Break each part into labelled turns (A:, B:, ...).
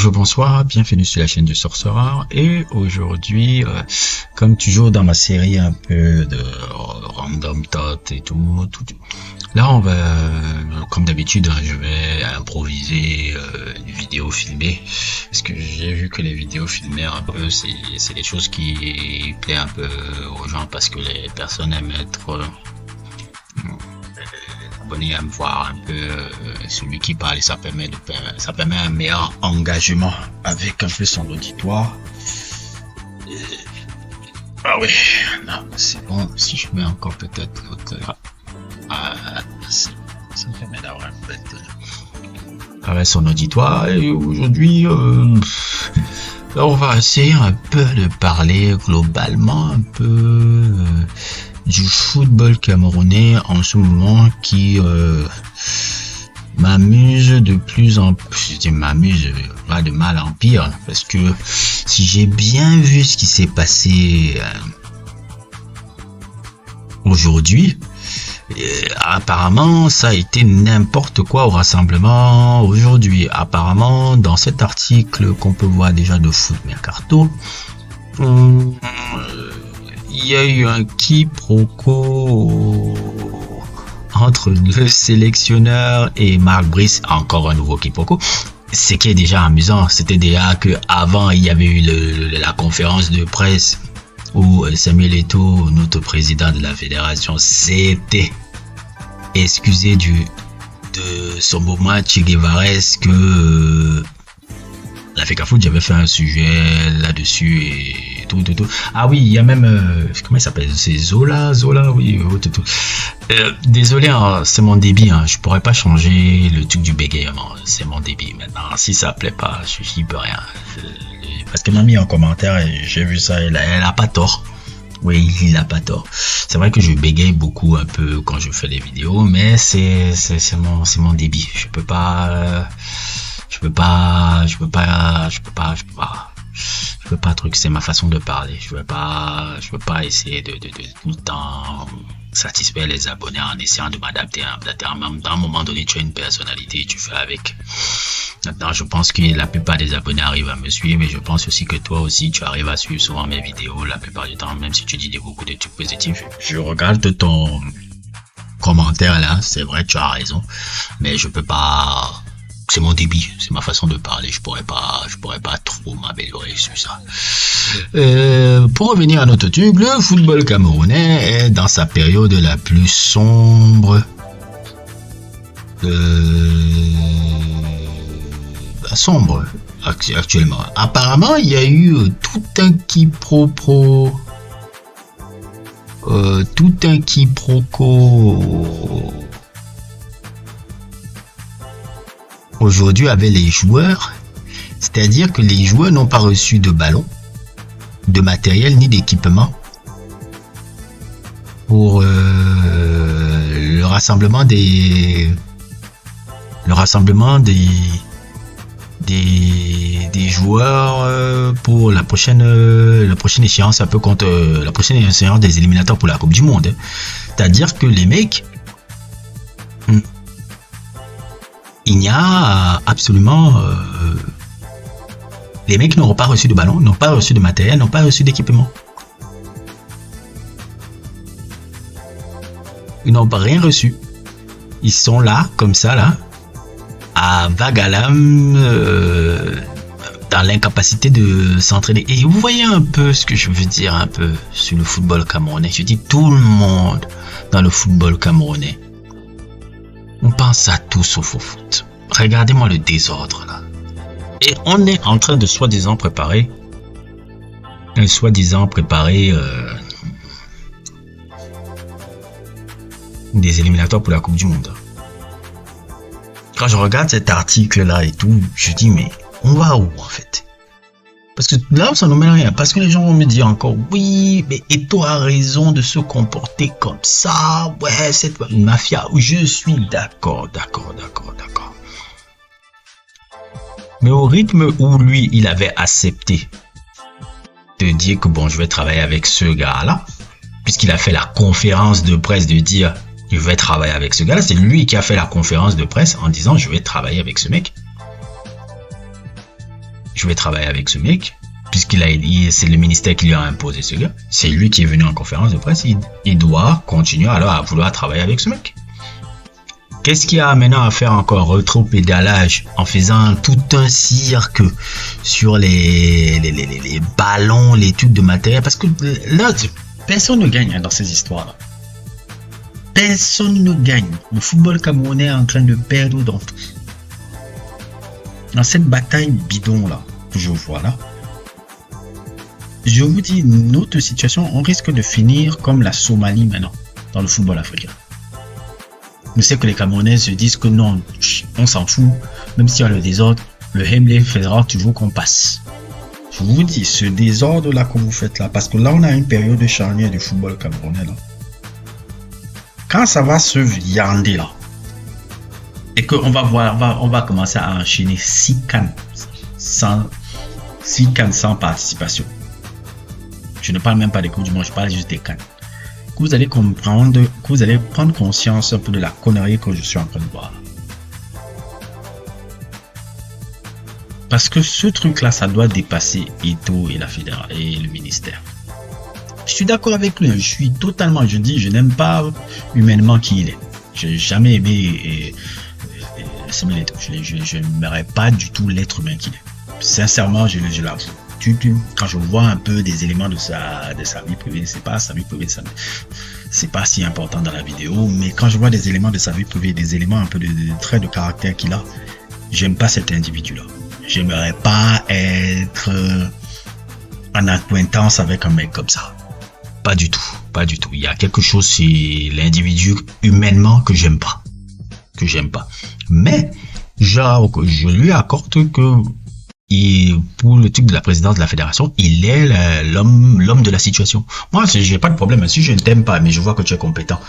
A: Bonjour, bonsoir, bienvenue sur la chaîne du Sorcerer. Et aujourd'hui, comme toujours dans ma série un peu de random thought et tout, là on va, comme d'habitude, je vais improviser une vidéo filmée, parce que j'ai vu que les vidéos filmées un peu, c'est des choses qui plaisent un peu aux gens, parce que les personnes aiment être abonné à me voir un peu celui qui parle, et ça permet un meilleur engagement avec un peu son auditoire. Ah oui, non, c'est bon. Si je mets encore peut-être l'autre, ça me permet d'avoir un peu avec son auditoire. Et aujourd'hui, là, on va essayer un peu de parler globalement un peu du football camerounais en ce moment, qui m'amuse de plus en plus. Je dis m'amuse, va de mal en pire, parce que si j'ai bien vu ce qui s'est passé aujourd'hui, apparemment ça a été n'importe quoi au rassemblement aujourd'hui. Apparemment, dans cet article qu'on peut voir déjà de Foot Mercato, il y a eu un quiproquo entre le sélectionneur et Marc Brice, encore un nouveau quiproquo. Ce qui est déjà amusant, c'était déjà que avant il y avait eu la conférence de presse où Samuel Eto'o, notre président de la fédération, s'était excusé de son mouvement Che Guevaresque, que la FECAFOOT, j'avais fait un sujet là-dessus et tout. Ah oui, il y a même, comment il s'appelle, c'est Zola, oui, tout. Désolé, hein, c'est mon débit, hein, je pourrais pas changer le truc du bégaiement, c'est mon débit maintenant. Si ça plaît pas, je peux rien. Parce qu'elle m'a mis en commentaire et j'ai vu ça, elle a pas tort. Oui, il a pas tort. C'est vrai que je bégaye beaucoup un peu quand je fais des vidéos, mais c'est mon débit. Je peux pas truc, c'est ma façon de parler. Je peux pas essayer de tout le temps satisfaire les abonnés en essayant de m'adapter. À un moment donné, tu as une personnalité, tu fais avec. Maintenant, je pense que la plupart des abonnés arrivent à me suivre, mais je pense aussi que toi aussi, tu arrives à suivre souvent mes vidéos la plupart du temps, même si tu dis beaucoup de trucs positifs. Je regarde ton commentaire là, c'est vrai, tu as raison, mais je peux pas. C'est mon débit, c'est ma façon de parler. Je pourrais pas trop m'améliorer sur ça. Pour revenir à notre truc, le football camerounais est dans sa période la plus sombre. Sombre actuellement. Apparemment, il y a eu tout un quiproquo. Aujourd'hui avec les joueurs, c'est-à-dire que les joueurs n'ont pas reçu de ballon, de matériel ni d'équipement pour le rassemblement des joueurs pour la prochaine échéance, un peu contre la prochaine échéance des éliminatoires pour la Coupe du Monde. C'est-à-dire que les mecs, il n'y a absolument les mecs n'auront pas reçu de ballon, n'ont pas reçu de matériel, n'ont pas reçu d'équipement. Ils n'ont rien reçu. Ils sont là, comme ça, là, à vague à l'âme, dans l'incapacité de s'entraîner. Et vous voyez un peu ce que je veux dire un peu sur le football camerounais. Je dis tout le monde dans le football camerounais. On pense à tout sauf au foot. Regardez-moi le désordre là. Et on est en train de soi-disant préparer des éliminatoires pour la Coupe du Monde. Quand je regarde cet article là et tout, je dis mais on va où en fait? Parce que là ça ne mène à rien. Parce que les gens vont me dire encore oui, mais Eto'o a raison de se comporter comme ça. Ouais, c'est une mafia. Je suis d'accord. Mais au rythme où lui, il avait accepté de dire que bon, je vais travailler avec ce gars-là, puisqu'il a fait la conférence de presse de dire je vais travailler avec ce gars-là, c'est lui qui a fait la conférence de presse en disant je vais travailler avec ce mec. je vais travailler avec ce mec, c'est le ministère qui lui a imposé ce gars. C'est lui qui est venu en conférence de presse. Il doit continuer alors à vouloir travailler avec ce mec. Qu'est-ce qu'il y a maintenant à faire encore? Rétropédalage en faisant tout un cirque sur les ballons, les trucs de matériel. Parce que là, personne ne gagne dans ces histoires-là. Personne ne gagne. Le football camerounais est en train de perdre dans cette bataille bidon là que je vois là. Je vous dis, notre situation, on risque de finir comme la Somalie maintenant dans le football africain. Je sais que les Camerounais se disent que non, on s'en fout, même s'il y a le désordre, le Hemley fera toujours qu'on passe. Je vous dis, ce désordre là que vous faites là, parce que là on a une période de charnière du football camerounais là. Quand ça va se viander là, et qu'on va voir, on va commencer à enchaîner 6 cannes sans participation. Je ne parle même pas des coups du monde, je parle juste des cannes. Que vous allez comprendre, que vous allez prendre conscience un peu de la connerie que je suis en train de voir. Parce que ce truc-là, ça doit dépasser Eto'o et la fédération et le ministère. Je suis d'accord avec lui, je suis totalement, je dis, je n'aime pas humainement qui il est. Je n'ai jamais aimé Samuel Eto'o. Je n'aimerais pas du tout l'être humain qu'il est. Sincèrement, je l'avoue. Quand je vois un peu des éléments de sa vie privée, c'est pas sa vie privée, c'est pas si important dans la vidéo, mais quand je vois des éléments de sa vie privée, des éléments un peu de traits de caractère qu'il a, j'aime pas cet individu-là. J'aimerais pas être en acquaintance avec un mec comme ça. Pas du tout, pas du tout. Il y a quelque chose chez l'individu humainement que j'aime pas. Mais, je lui accorde que pour le truc de la présidence de la fédération, il est l'homme de la situation. Moi, j'ai pas de problème. Si je ne t'aime pas, mais je vois que tu es compétent,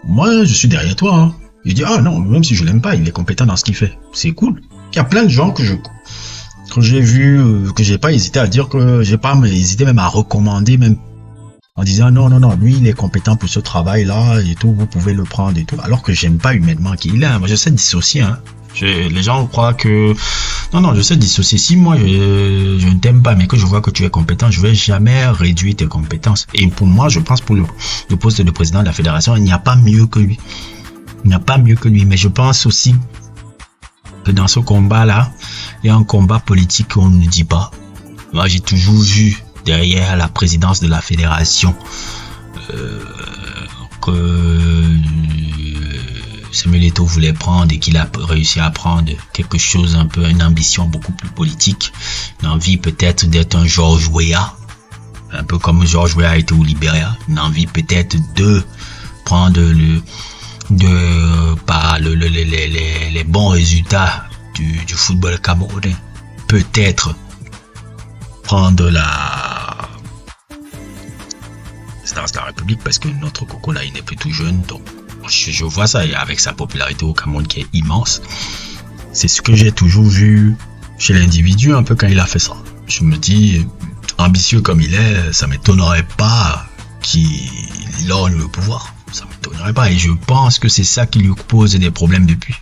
A: moi, je suis derrière toi. Hein. Je dis, ah non, même si je l'aime pas, il est compétent dans ce qu'il fait. C'est cool. Il y a plein de gens que j'ai vu, que j'ai pas hésité à dire, que j'ai pas hésité même à recommander, même en disant, non, lui, il est compétent pour ce travail-là et tout, vous pouvez le prendre et tout. Alors que j'aime pas humainement qui il est. Moi, je sais dissocier, hein. Les gens croient que non, je sais dissocier. Si moi je ne t'aime pas mais que je vois que tu es compétent, je vais jamais réduire tes compétences. Et pour moi, je pense pour le poste de président de la fédération, il n'y a pas mieux que lui. Mais je pense aussi que dans ce combat là, il y a un combat politique qu'on ne dit pas. Moi, j'ai toujours vu derrière la présidence de la fédération que Samuel Eto'o voulait prendre et qu'il a réussi à prendre quelque chose un peu, une ambition beaucoup plus politique, une envie peut-être d'être un George Weah, un peu comme George Weah a été au Libéria, une envie peut-être de prendre les bons résultats du football camerounais, peut-être prendre la présidence de la République, parce que notre coco là il n'est plus tout jeune, donc je vois ça, et avec sa popularité au Cameroun qui est immense, c'est ce que j'ai toujours vu chez l'individu un peu quand il a fait ça. Je me dis, ambitieux comme il est, ça m'étonnerait pas qu'il lorgne le pouvoir, ça m'étonnerait pas, et je pense que c'est ça qui lui pose des problèmes depuis.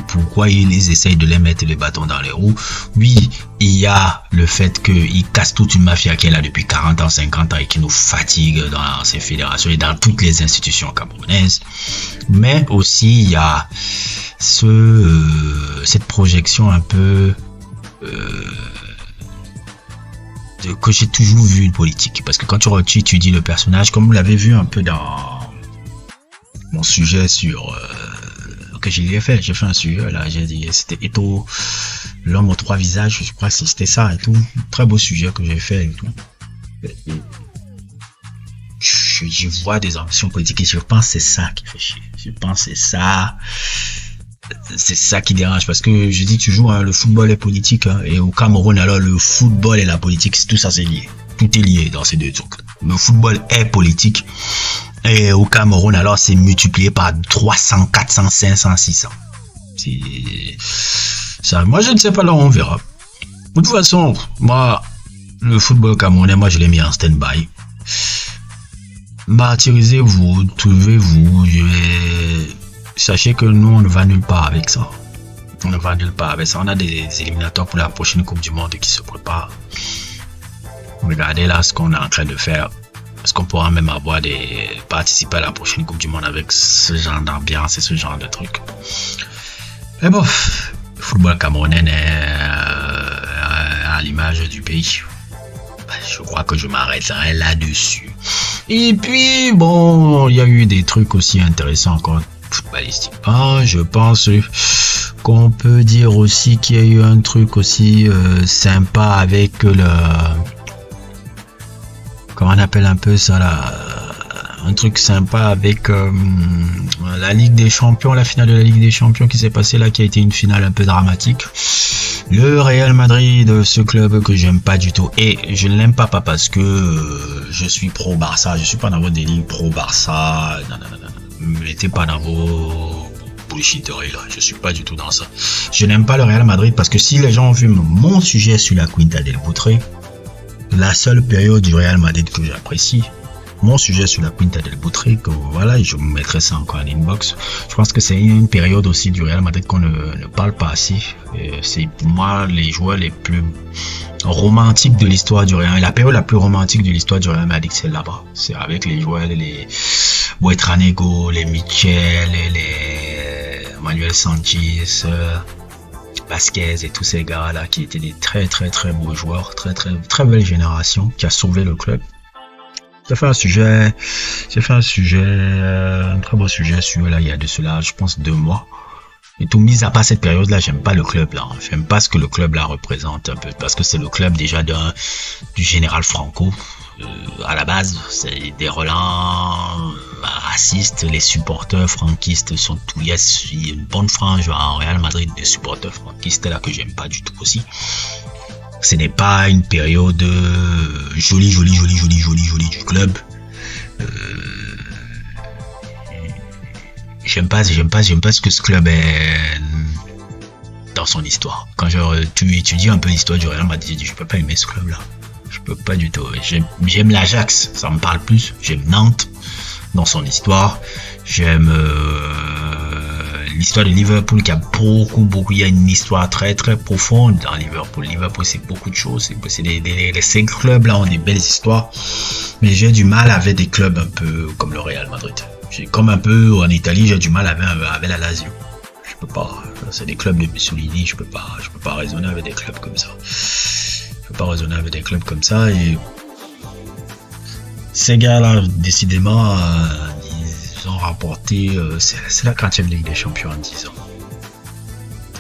A: Pourquoi ils essayent de les mettre les bâtons dans les roues. Oui, il y a le fait qu'ils cassent toute une mafia qui est là depuis 40 ans, 50 ans et qui nous fatigue dans ces fédérations et dans toutes les institutions camerounaises. Mais aussi, il y a cette projection un peu que j'ai toujours vu une politique. Parce que quand tu étudies le personnage, comme vous l'avez vu un peu dans mon sujet sur que j'ai fait un sujet là, j'ai dit c'était Eto'o, l'homme aux 3 visages, je crois que c'était ça et tout, très beau sujet que j'ai fait et tout. Je vois des ambitions politiques et je pense que c'est ça qui fait chier. Je pense que c'est ça qui dérange, parce que je dis toujours hein, le football est politique hein, et au Cameroun alors le football et la politique, tout ça c'est lié, tout est lié dans ces deux trucs. Le football est politique. Et au Cameroun, alors, c'est multiplié par 300, 400, 500, 600. Ça, moi, je ne sais pas, là, on verra. De toute façon, moi, le football camerounais, moi, je l'ai mis en stand-by. Martyrisez-vous, trouvez-vous. Sachez que nous, on ne va nulle part avec ça. On ne va nulle part avec ça. On a des éliminatoires pour la prochaine Coupe du Monde qui se préparent. Regardez là ce qu'on est en train de faire. Est-ce qu'on pourra même participer à la prochaine Coupe du Monde avec ce genre d'ambiance et ce genre de trucs. Mais bon, le football camerounais est à l'image du pays. Je crois que je m'arrêterai là-dessus. Et puis, bon, il y a eu des trucs aussi intéressants encore footballistiquement. Je pense qu'on peut dire aussi qu'il y a eu un truc aussi sympa avec le... Comment on appelle un peu ça là, un truc sympa avec la Ligue des Champions, la finale de la Ligue des Champions qui s'est passée là, qui a été une finale un peu dramatique. Le Real Madrid, ce club que j'aime pas du tout, et je ne l'aime pas parce que je suis pro Barça, je suis pas dans vos délires pro Barça, non, mettez pas dans vos bullshitteries là, je suis pas du tout dans ça. Je n'aime pas le Real Madrid parce que si les gens ont vu mon sujet sur la Quinta del Butré, la seule période du Real Madrid que j'apprécie, mon sujet sur la Quinta del Butré, que voilà, je vous mettrai ça encore en inbox. Je pense que c'est une période aussi du Real Madrid qu'on ne parle pas assez. C'est pour moi les joueurs les plus romantiques de l'histoire du Real. La période la plus romantique de l'histoire du Real Madrid, c'est là-bas. C'est avec les joueurs, les Buetranego, les Michel, les Manuel Sanchez, Vasquez et tous ces gars là qui étaient des très beaux joueurs, très belle génération qui a sauvé le club. J'ai fait un très beau sujet sur là il y a de cela je pense 2 mois. Et tout mis à part cette période là, j'aime pas le club là, j'aime pas ce que le club là représente un peu parce que c'est le club déjà du général Franco. À la base, c'est des relents racistes, les supporters franquistes sont tout. Il y a une bonne frange en Real Madrid des supporters franquistes là que j'aime pas du tout aussi. Ce n'est pas une période jolie du club. J'aime pas ce que ce club est dans son histoire. Quand tu étudies un peu l'histoire du Real Madrid, je peux pas aimer ce club là. Je peux pas du tout. J'aime l'Ajax, ça me parle plus. J'aime Nantes dans son histoire. J'aime l'histoire de Liverpool qui a beaucoup. Il y a une histoire très profonde dans Liverpool. Liverpool, c'est beaucoup de choses. Les 5 clubs là ont des belles histoires. Mais j'ai du mal avec des clubs un peu comme le Real Madrid. Comme un peu en Italie, j'ai du mal avec la Lazio. Je peux pas. C'est des clubs de Mussolini. Je peux pas raisonner avec des clubs comme ça. Et ces gars-là, décidément, ils ont remporté, c'est la 40e Ligue des Champions en 10 ans.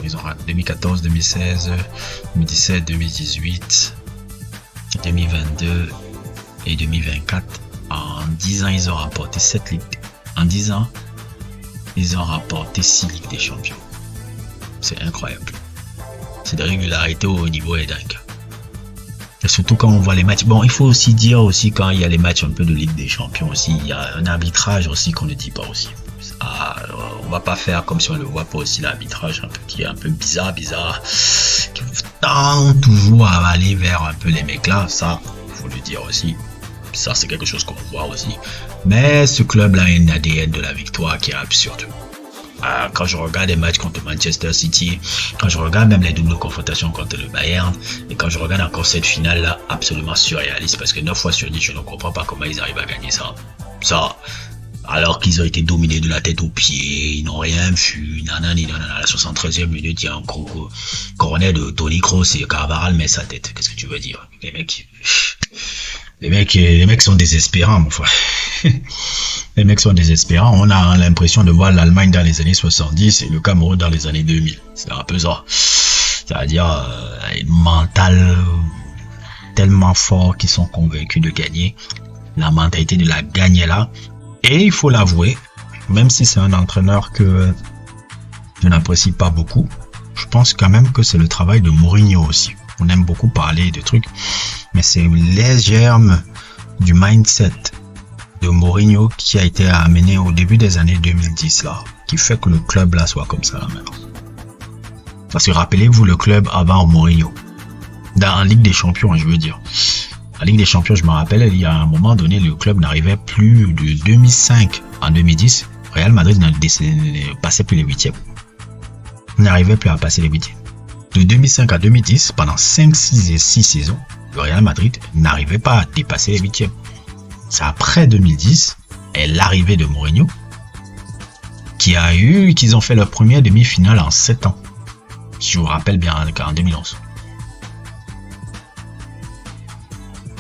A: Ils ont 2014, 2016, 2017, 2018, 2022 et 2024. En 10 ans, ils ont remporté 7 ligues. En 10 ans, ils ont remporté 6 Ligues des Champions. C'est incroyable. C'est de régularité au niveau est dingue. Et surtout quand on voit les matchs. Bon, il faut aussi dire aussi quand il y a les matchs un peu de Ligue des Champions aussi, il y a un arbitrage aussi qu'on ne dit pas aussi. On va pas faire comme si on ne voit pas aussi l'arbitrage un peu qui est un peu bizarre, qui tend toujours à aller vers un peu les mecs là. Ça, faut le dire aussi. Ça, c'est quelque chose qu'on voit aussi. Mais ce club-là a une ADN de la victoire qui est absurde. Quand je regarde les matchs contre Manchester City, quand je regarde même les doubles confrontations contre le Bayern, et quand je regarde encore cette finale-là, absolument surréaliste, parce que 9 fois sur 10, je ne comprends pas comment ils arrivent à gagner ça. Alors qu'ils ont été dominés de la tête aux pieds, ils n'ont rien vu, à la 73e minute, il y a un gros corner de Toni Kroos et Carvajal met sa tête. Qu'est-ce que tu veux dire? Les mecs sont désespérants, mon frère. Les mecs sont désespérants. On a l'impression de voir l'Allemagne dans les années 70 et le Cameroun dans les années 2000. C'est un peu ça. C'est-à-dire un mental tellement fort qu'ils sont convaincus de gagner. La mentalité de la gagner là. Et il faut l'avouer, même si c'est un entraîneur que je n'apprécie pas beaucoup, je pense quand même que c'est le travail de Mourinho aussi. On aime beaucoup parler de trucs, mais c'est les germes du mindset de Mourinho qui a été amené au début des années 2010 là, qui fait que le club là soit comme ça là maintenant. Parce que rappelez-vous le club avant Mourinho, en Ligue des Champions, je veux dire. En Ligue des Champions, je me rappelle, il y a un moment donné, le club n'arrivait plus de 2005 en 2010. Real Madrid ne passait plus les 8e. n'arrivait plus à passer les huitièmes. De 2005 à 2010, pendant 5, 6 et 6 saisons, le Real Madrid n'arrivait pas à dépasser les huitièmes. C'est après 2010 et l'arrivée de Mourinho qu'ils ont fait leur première demi-finale en 7 ans. Si je vous rappelle bien, en 2011.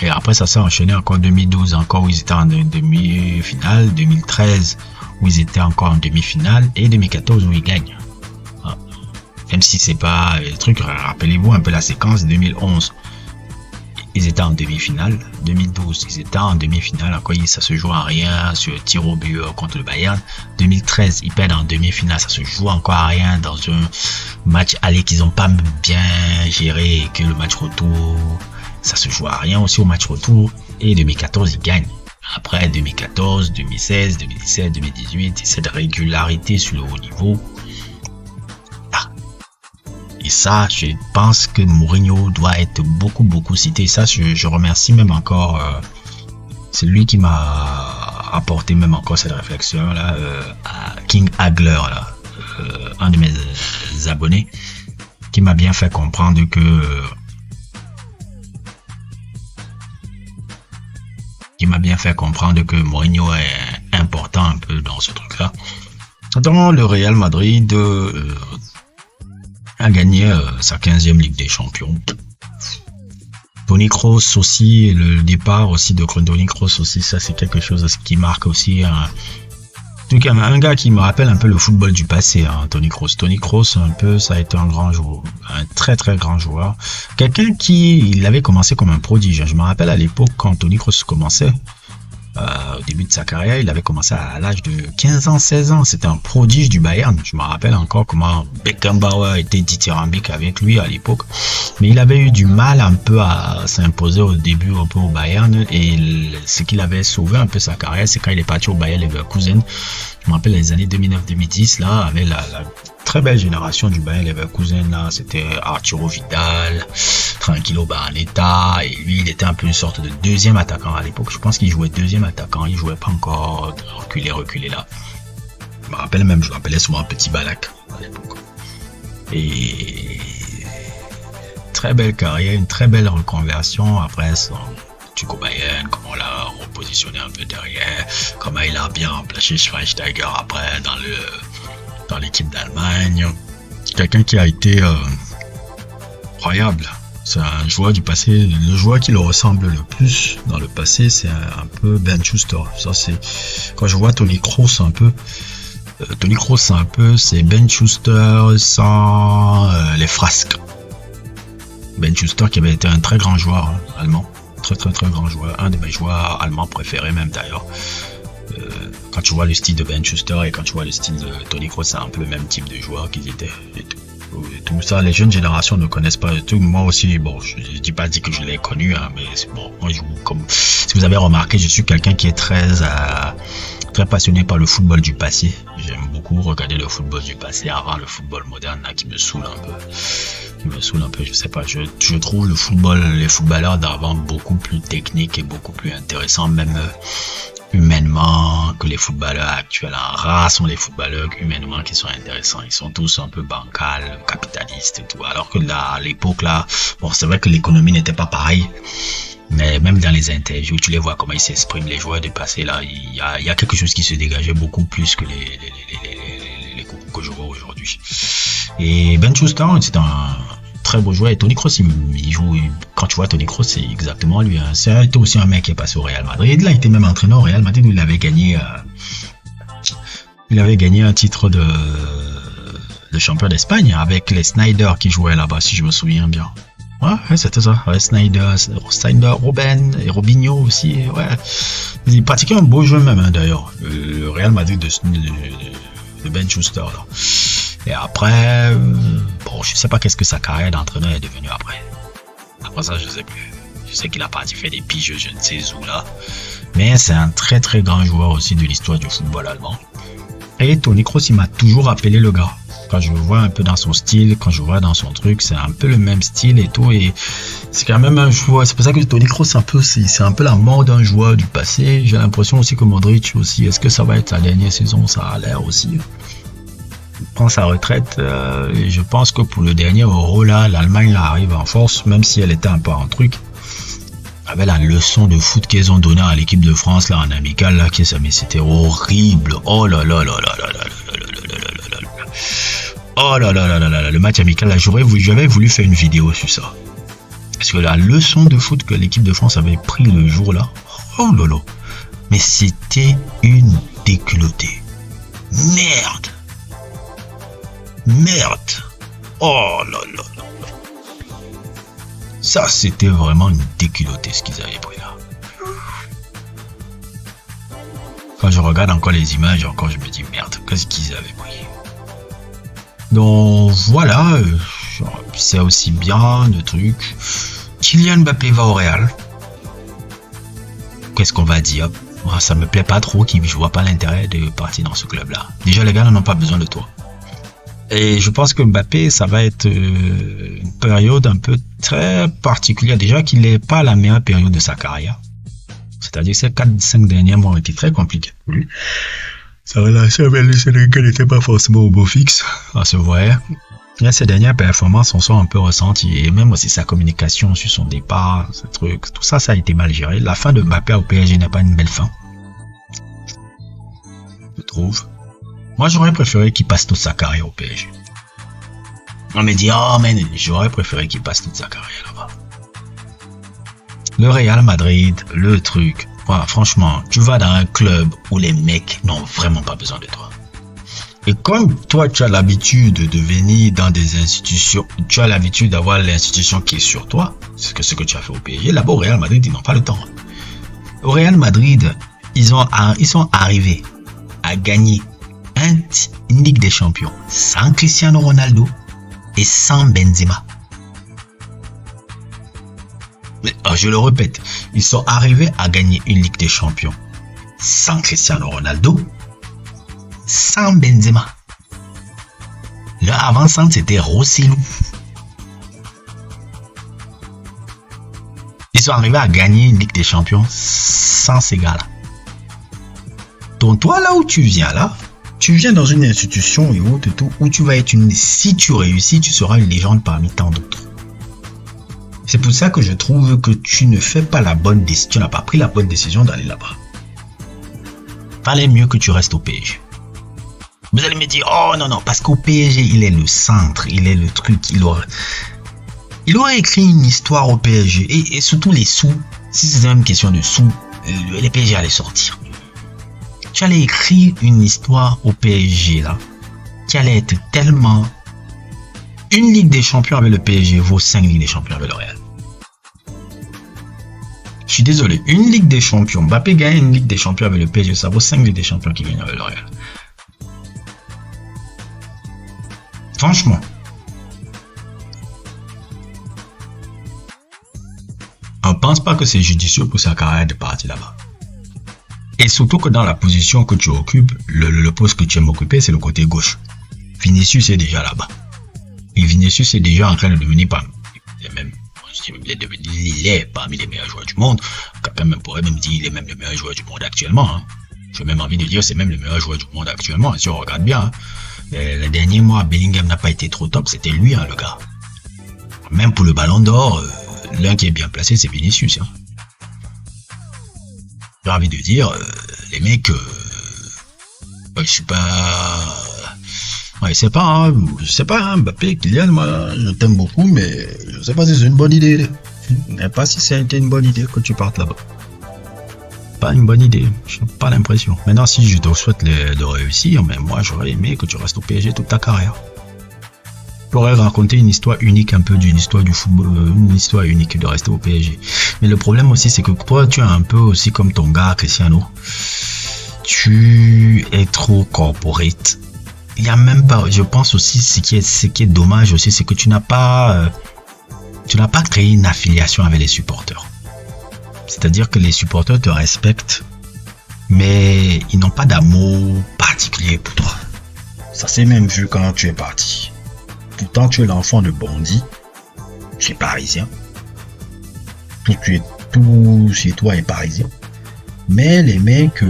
A: Et après, ça s'est enchaîné encore en 2012, encore où ils étaient en demi-finale, 2013 où ils étaient encore en demi-finale et 2014 où ils gagnent. Même si c'est pas le truc, rappelez-vous un peu la séquence. 2011, ils étaient en demi-finale. 2012, ils étaient en demi-finale. Encore, ça se joue à rien sur tir au but contre le Bayern. 2013, ils perdent en demi-finale. Ça se joue encore à rien dans un match aller qu'ils n'ont pas bien géré et que le match retour, ça se joue à rien aussi au match retour. Et 2014, ils gagnent. Après 2014, 2016, 2017, 2018, cette régularité sur le haut niveau. Et ça, je pense que Mourinho doit être beaucoup cité. Ça, je remercie même encore. C'est lui qui m'a apporté même encore cette réflexion là, à King Hagler, là, un de mes abonnés, qui m'a bien fait comprendre que Mourinho est important un peu dans ce truc-là. Dans le Real Madrid, a gagné sa 15e Ligue des Champions. Toni Kroos aussi, le départ aussi de Toni Kroos aussi, ça c'est quelque chose qui marque aussi un gars qui me rappelle un peu le football du passé, Toni Kroos. Toni Kroos, un peu, ça a été un grand joueur, un très grand joueur. Quelqu'un il avait commencé comme un prodige. Je me rappelle à l'époque quand Toni Kroos commençait, au début de sa carrière, il avait commencé à l'âge de 15 ans, 16 ans. C'était un prodige du Bayern. Je me rappelle encore comment Beckenbauer était dithyrambique avec lui à l'époque. Mais il avait eu du mal un peu à s'imposer au début un peu au Bayern. Et ce qui avait sauvé un peu sa carrière, c'est quand il est parti au Bayer Leverkusen. Je me rappelle les années 2009-2010, là, avec la très belle génération du Bayer Leverkusen, là, c'était Arturo Vidal, Tranquillo Barnetta, et lui, il était un peu une sorte de deuxième attaquant à l'époque. Je pense qu'il jouait deuxième attaquant, il jouait pas encore reculé là. Je m'appelais souvent Petit Balak à l'époque. Et très belle carrière, une très belle reconversion après son Tuco Bayern, comment on l'a repositionné un peu derrière, comment il a bien remplacé Schweinsteiger après dans l'équipe d'Allemagne. Quelqu'un qui a été incroyable. C'est un joueur du passé. Le joueur qui le ressemble le plus dans le passé, c'est un peu Ben Schuster. Ça, c'est quand je vois Toni Kroos un peu. Toni Kroos, c'est Ben Schuster sans les frasques. Ben Schuster qui avait été un très grand joueur allemand. Très grand joueur. Un de mes joueurs allemands préférés même d'ailleurs. Quand tu vois le style de Ben Schuster et quand tu vois le style de Toni Kroos, c'est un peu le même type de joueur qu'ils étaient. Et tout ça, les jeunes générations ne connaissent pas tout. Moi aussi, bon, je dis pas que je l'ai connu, mais bon, moi, si vous avez remarqué, je suis quelqu'un qui est très passionné par le football du passé. J'aime beaucoup regarder le football du passé avant le football moderne là, qui me saoule un peu. Je sais pas, je trouve les footballeurs d'avant beaucoup plus techniques et beaucoup plus intéressants, même humainement, que les footballeurs actuels. Rares sont les footballeurs humainement qui sont intéressants. Ils sont tous un peu bancals, capitalistes et tout. Alors que là, à l'époque là, bon, c'est vrai que l'économie n'était pas pareille. Mais même dans les interviews, tu les vois comment ils s'expriment, les joueurs du passé là, il y a quelque chose qui se dégageait beaucoup plus que les coups que je vois aujourd'hui. Et Ben Schuster, c'est un très beau joueur. Et Toni Kroos, il joue. Quand tu vois Toni Kroos, c'est exactement lui. C'était aussi un mec qui est passé au Real Madrid. Là, il était même entraîneur au Real Madrid où il avait gagné un titre de champion d'Espagne avec les Snyder qui jouaient là-bas, si je me souviens bien. Ouais, c'était ça. Ouais, Snyder, Robben et Robinho aussi. Ouais. Il pratiquait un beau jeu même, d'ailleurs. Le Real Madrid de Ben Schuster, là. Et après, bon, je sais pas qu'est-ce que sa carrière d'entraîneur est devenue après. Après ça, je sais plus. Je sais qu'il a parti faire des piges, je ne sais où là. Mais c'est un très grand joueur aussi de l'histoire du football allemand. Et Toni Kroos, il m'a toujours appelé le gars. Quand je le vois un peu dans son style, quand je le vois dans son truc, c'est un peu le même style et tout. Et c'est quand même un joueur. C'est pour ça que Toni Kroos, c'est un peu la mort d'un joueur du passé. J'ai l'impression aussi que Modric aussi. Est-ce que ça va être sa dernière saison? Ça a l'air aussi. prend sa retraite. Et je pense que pour le dernier Euro, là, l'Allemagne là, arrive en force, même si elle était un peu en truc. Avec la leçon de foot qu'ils ont donnée à l'équipe de France là en amical là, mais c'était horrible. Oh là là là là là là là là là là là. Oh là là là là là, le match amical là, j'avais voulu faire une vidéo sur ça. Parce que la leçon de foot que l'équipe de France avait pris le jour là, oh là là, mais c'était une déculottée. Merde. Merde. Oh là là là. Ça, c'était vraiment une déculottée ce qu'ils avaient pris là. Quand je regarde encore les images, encore je me dis merde, qu'est-ce qu'ils avaient pris. Donc voilà, c'est aussi bien le truc. Kylian Mbappé va au Real. Qu'est-ce qu'on va dire? Moi, ça me plaît pas trop, je vois pas l'intérêt de partir dans ce club-là. Déjà, les gars n'ont pas besoin de toi. Et je pense que Mbappé, ça va être une période un peu très particulière. Déjà qu'il n'est pas la meilleure période de sa carrière. C'est-à-dire que ces 4-5 derniers mois ont été très compliqués pour lui. Sa relation avec le Sénégal n'était pas forcément au beau fixe, ça se voyait. Et ces dernières performances, on sont un peu ressenties. Et même aussi sa communication sur son départ, ce truc, tout ça, ça a été mal géré. La fin de Mbappé au PSG n'est pas une belle fin. Je trouve. Moi, j'aurais préféré qu'il passe toute sa carrière au PSG. On me dit, oh, mais j'aurais préféré qu'il passe toute sa carrière là-bas. Le Real Madrid, le truc. Ouais, franchement, tu vas dans un club où les mecs n'ont vraiment pas besoin de toi. Et comme toi, tu as l'habitude de venir dans des institutions, tu as l'habitude d'avoir l'institution qui est sur toi, c'est ce que tu as fait au PSG, là-bas au Real Madrid, ils n'ont pas le temps. Au Real Madrid, ils sont arrivés à gagner une Ligue des Champions sans Cristiano Ronaldo et sans Benzema. Mais, je le répète, ils sont arrivés à gagner une Ligue des Champions sans Cristiano Ronaldo, sans Benzema. Leur avant-centre, c'était Rossellou. Ils sont arrivés à gagner une Ligue des Champions sans ces gars-là. Donc toi, là où tu viens, là, tu viens dans une institution et autres et tout, où tu vas être si tu réussis, tu seras une légende parmi tant d'autres. C'est pour ça que je trouve que tu ne fais pas la bonne décision, tu n'as pas pris la bonne décision d'aller là-bas. Fallait mieux que tu restes au PSG. Vous allez me dire, oh non, parce qu'au PSG, il est le centre, il est le truc, il aurait écrit une histoire au PSG, et surtout les sous, si c'est même question de sous, les PSG allaient sortir. Tu allais écrire une histoire au PSG, là, qui allait être tellement... Une Ligue des Champions avec le PSG vaut 5 Ligues des Champions avec le Real. Je suis désolé, une Ligue des Champions, Mbappé gagne une Ligue des Champions avec le PSG, ça vaut 5 Ligues des Champions qu'il gagne avec le Real. Franchement. On ne pense pas que c'est judicieux pour sa carrière de partir là-bas. Et surtout que dans la position que tu occupes, le poste que tu aimes occuper, c'est le côté gauche. Vinicius est déjà là-bas. Et Vinicius est déjà en train de devenir il est parmi les meilleurs joueurs du monde. Quelqu'un même pourrait même dire il est même le meilleur joueur du monde actuellement. Hein. J'ai même envie de dire c'est même le meilleur joueur du monde actuellement. Si on regarde bien, hein. Les derniers mois, Bellingham n'a pas été trop top. C'était lui, hein, le gars. Même pour le ballon d'or, l'un qui est bien placé, c'est Vinicius. Hein. J'ai envie de dire, les mecs, je suis pas... Ouais, je sais pas, hein, Mbappé, Kylian, moi, je t'aime beaucoup, mais je sais pas si c'est une bonne idée. Je ne sais pas si c'était une bonne idée que tu partes là-bas. Pas une bonne idée, je n'ai pas l'impression. Maintenant, si je te souhaite de réussir, mais moi, j'aurais aimé que tu restes au PSG toute ta carrière. Tu aurais raconté une histoire unique, un peu d'une histoire du football, une histoire unique de rester au PSG. Mais le problème aussi, c'est que toi, tu es un peu aussi comme ton gars, Cristiano. Tu es trop corporate. Il y a même pas, je pense aussi, ce qui est dommage aussi, c'est que tu n'as pas créé une affiliation avec les supporters. C'est-à-dire que les supporters te respectent, mais ils n'ont pas d'amour particulier pour toi. Ça s'est même vu quand tu es parti. Pourtant, tu es l'enfant de Bondy, tu es parisien. Tout chez toi est parisien. Mais les mecs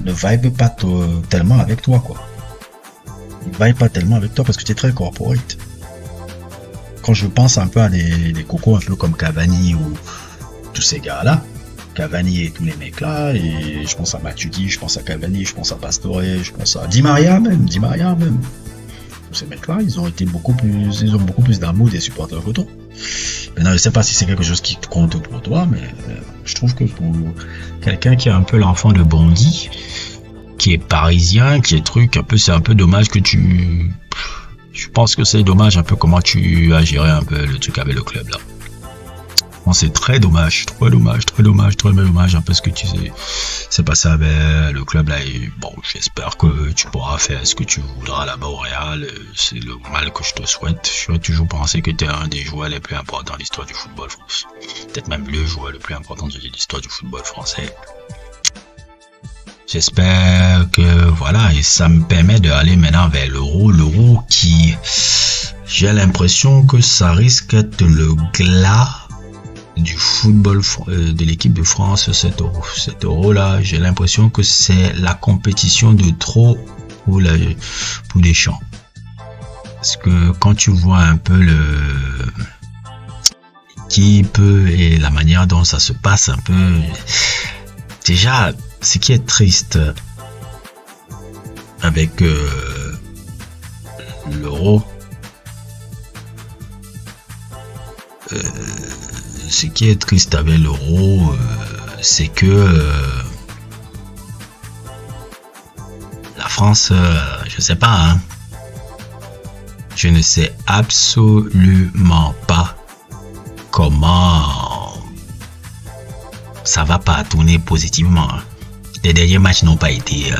B: ne vibe pas tellement avec toi, quoi. Il vibe pas tellement avec toi parce que tu es très corporate. Quand je pense un peu à des cocos un peu comme Cavani ou tous ces gars-là, Cavani et tous les mecs là, et je pense à Matuidi, je pense à Cavani, je pense à Pastore, je pense à Di Maria même. Tous ces mecs là, ils ont beaucoup plus d'amour des supporters que toi. Maintenant, je sais pas si c'est quelque chose qui compte pour toi, mais je trouve que pour quelqu'un qui est un peu l'enfant de Bondy, qui est parisien, qui est truc, un peu, c'est un peu dommage que je pense que c'est dommage un peu comment tu as géré un peu le truc avec le club là. Bon, c'est très dommage un peu ce que tu sais. C'est passé avec le club là et bon, j'espère que tu pourras faire ce que tu voudras là-bas au Real. C'est le mal que je te souhaite. Je vais toujours penser que tu es un des joueurs les plus importants de l'histoire du football français. Peut-être même le joueur le plus important de l'histoire du football français. J'espère que voilà, et ça me permet d'aller maintenant vers l'euro. L'euro qui, j'ai l'impression que ça risque d'être le glas du football de l'équipe de France cet euro là, j'ai l'impression que c'est la compétition de trop pour Deschamps, parce que quand tu vois un peu l'équipe et la manière dont ça se passe un peu, déjà ce qui est triste avec l'euro, ce qui est triste avec l'euro, c'est que la France, je sais pas, hein, je ne sais absolument pas comment ça va pas tourner positivement. Les derniers matchs n'ont pas été,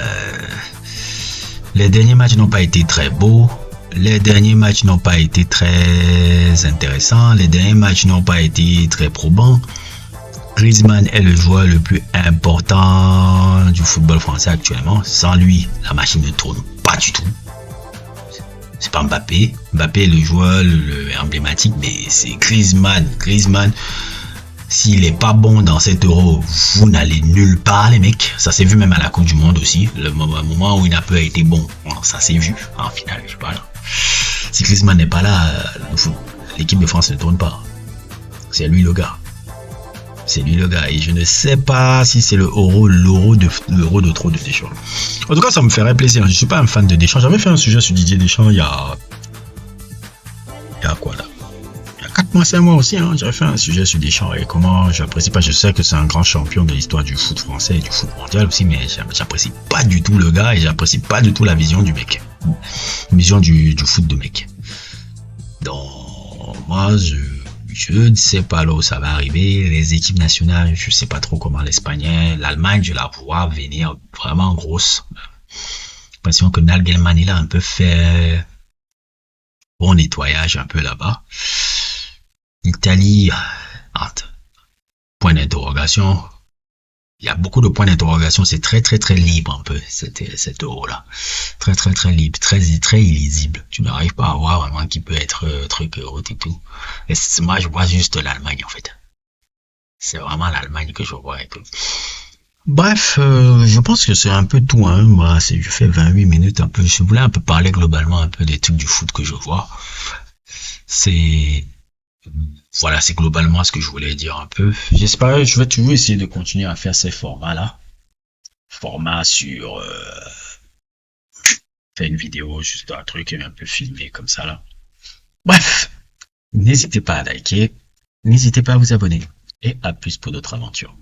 B: très beaux. Les derniers matchs n'ont pas été très intéressants. Les derniers matchs n'ont pas été très probants. Griezmann est le joueur le plus important du football français actuellement. Sans lui, la machine ne tourne pas du tout. C'est pas Mbappé. Mbappé est le joueur emblématique, mais c'est Griezmann. Griezmann, s'il est pas bon dans cet euro, vous n'allez nulle part, les mecs. Ça s'est vu même à la Coupe du Monde aussi. Le moment où il n'a pas été bon, ça s'est vu en finale, je parle. Si Griezmann n'est pas là, l'équipe de France ne tourne pas. C'est lui le gars. C'est lui le gars. Et je ne sais pas si c'est l'euro de trop de Deschamps. En tout cas, ça me ferait plaisir. Je ne suis pas un fan de Deschamps. J'avais fait un sujet sur Didier Deschamps il y a quoi là? 4 mois, 5 mois aussi, hein, j'avais fait un sujet sur Deschamps et comment j'apprécie pas. Je sais que c'est un grand champion de l'histoire du foot français et du foot mondial aussi, mais j'apprécie pas du tout le gars et j'apprécie pas du tout la vision du mec. La vision du foot de mec. Donc, moi, je ne sais pas là où ça va arriver. Les équipes nationales, je sais pas trop comment l'Espagne, l'Allemagne, je la vois venir vraiment grosse. J'ai l'impression que Nagelsmann, il a un peu fait bon nettoyage un peu là-bas. Italie, point d'interrogation. Il y a beaucoup de points d'interrogation. C'est très libre un peu cet euro-là. Très libre, très illisible. Tu n'arrives pas à voir vraiment qui peut être truc euro et tout. Et moi, je vois juste l'Allemagne en fait. C'est vraiment l'Allemagne que je vois et tout. Bref, je pense que c'est un peu tout. Hein. Moi, je fais 28 minutes un peu. Je voulais un peu parler globalement un peu des trucs du foot que je vois. Voilà, c'est globalement ce que je voulais dire un peu. J'espère, je vais toujours essayer de continuer à faire ces formats-là. Format sur... faire une vidéo, juste un truc un peu filmé comme ça, là. Bref, n'hésitez pas à liker, n'hésitez pas à vous abonner. Et à plus pour d'autres aventures.